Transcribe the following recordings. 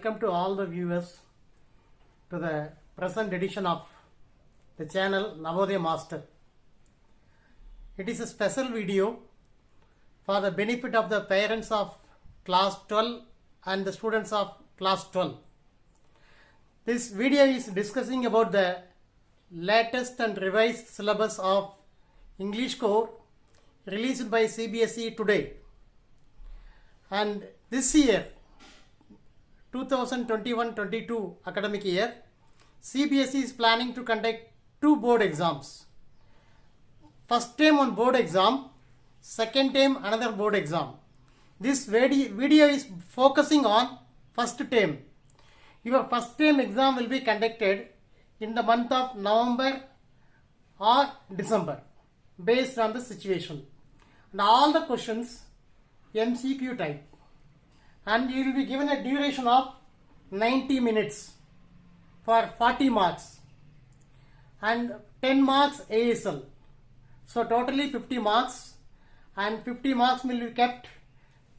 welcome to all the viewers to the present edition of the channel Navodaya Master. It is a special video for the benefit of the parents of class 12 and the students of class 12. This video is discussing about the latest and revised syllabus of English core released by CBSE today. And this year, 2021-22 academic year, CBSE is planning to conduct two board exams. First time on board exam, second time another board exam. This video is focusing on first term. Your first term exam will be conducted in the month of November or December based on the situation. And all the questions MCQ type. And you will be given a duration of 90 minutes for 40 marks and 10 marks ASL. So totally 50 marks, and 50 marks will be kept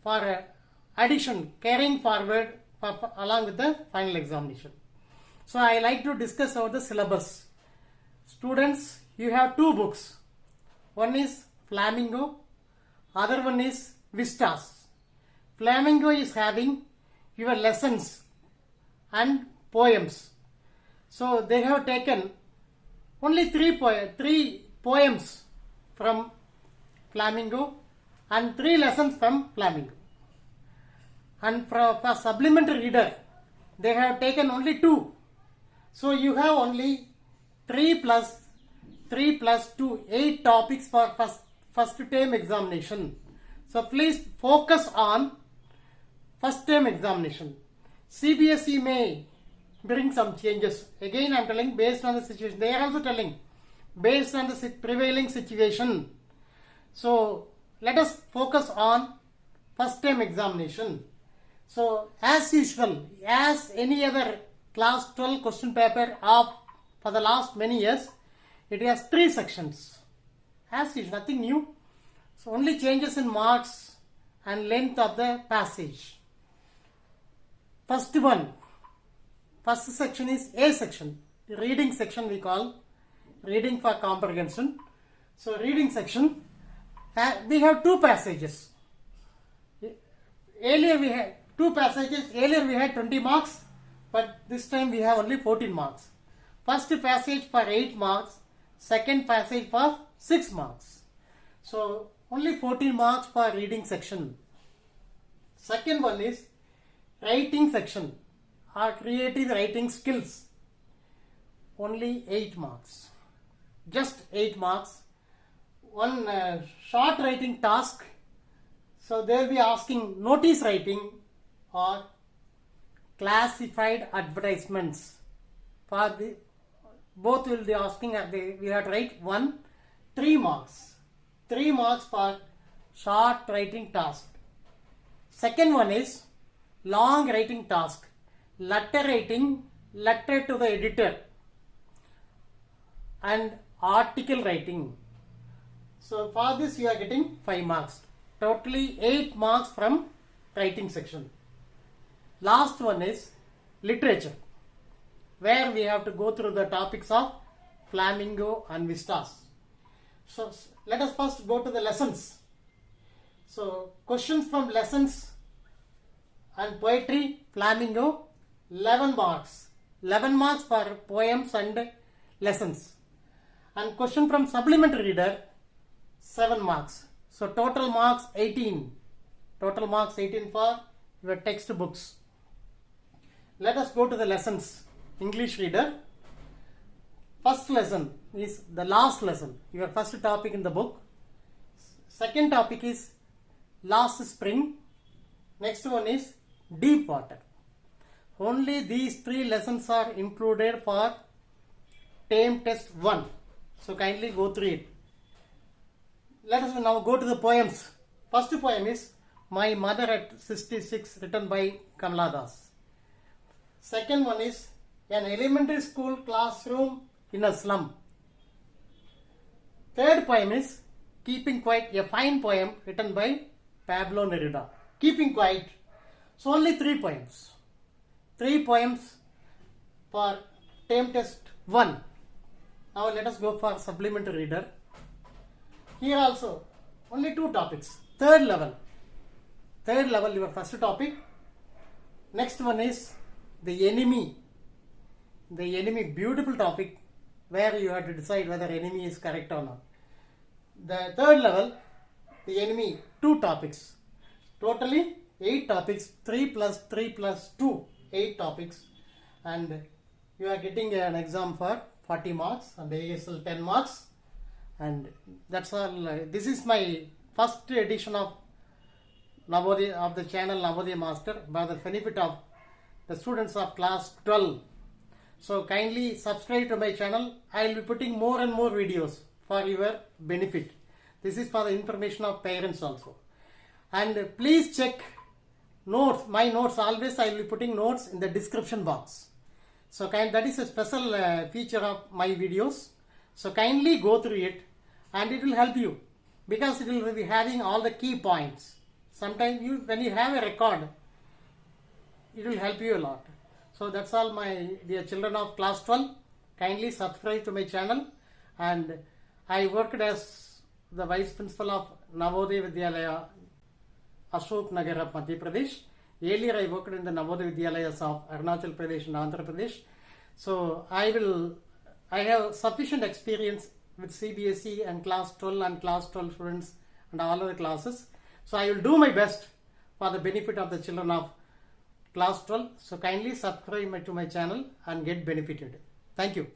for addition, carrying forward along with the final examination. So I like to discuss about the syllabus. Students, you have two books. One is Flamingo, other one is Vistas. Flamingo is having your lessons and poems. So they have taken only three poems from Flamingo and 3 lessons from Flamingo. And for supplementary reader, they have taken only 2. So you have only 3 plus 2, 8 topics for first term examination. So please focus on first term examination. CBSE may bring some changes. Again I am telling based on the situation. They are also telling based on the prevailing situation. So let us focus on first term examination. So as usual, as any other class 12 question paper of for the last many years, it has 3 sections. As usual, nothing new. So only changes in marks and length of the passage. First section is A section. The reading section we call reading for comprehension. So reading section, we have 2 passages. Earlier we had 2 passages. Earlier we had 20 marks, but this time we have only 14 marks. First passage for 8 marks, second passage for 6 marks. So only 14 marks for reading section. Second one is writing section or creative writing skills. Only 8 marks. Just 8 marks. One short writing task. So they will be asking notice writing or classified advertisements. For the both will be asking, we have to write 3 marks. 3 marks for short writing task. Second one is long writing task. Letter writing, letter to the editor, and article writing. So for this you are getting 5 marks. Totally 8 marks from writing section. Last one is literature, where we have to go through the topics of Flamingo and Vistas. So let us first go to the lessons. So questions from lessons and poetry, Flamingo, 11 marks. 11 marks for poems and lessons. And question from supplementary reader, 7 marks. So total marks 18. Total marks 18 for your textbooks. Let us go to the lessons. English reader. First lesson is the last lesson. Your first topic in the book. Second topic is last spring. Next one is deep water. Only these 3 lessons are included for term test 1. So kindly go through it. Let us now go to the poems. First poem is My Mother at 66, written by Kamala Das. Second one is An Elementary School Classroom in a Slum. Third poem is Keeping Quiet, a fine poem written by Pablo Neruda. Keeping Quiet. So only 3 poems. 3 poems for term test 1. Now let us go for supplementary reader. Here also only 2 topics. Third level, your first topic. Next one is the enemy. Beautiful topic where you have to decide whether enemy is correct or not. The third level, the enemy, 2 topics. Totally 8 topics, 3 plus 3 plus 2, 8 topics, and you are getting an exam for 40 marks and ASL 10 marks, and that's all. This is my first edition of Navodaya, of the channel Navodaya Master, by the benefit of the students of class 12. So kindly subscribe to my channel. I will be putting more and more videos for your benefit. This is for the information of parents also. And please check notes, my notes. Always I will be putting notes in the description box. So that is a special feature of my videos. So kindly go through it and it will help you, because it will be having all the key points. Sometimes when you have a record, it will help you a lot. So that's all, my dear children of class 12. Kindly subscribe to my channel. And I worked as the vice principal of Navodaya Vidyalaya, Ashok Nagar of Madhya Pradesh. Earlier I worked in the Navodaya Vidyalayas of Arunachal Pradesh and Andhra Pradesh. So I have sufficient experience with CBSE and class 12 and class 12 students and all other classes. So I will do my best for the benefit of the children of class 12. So kindly subscribe to my channel and get benefited. Thank you.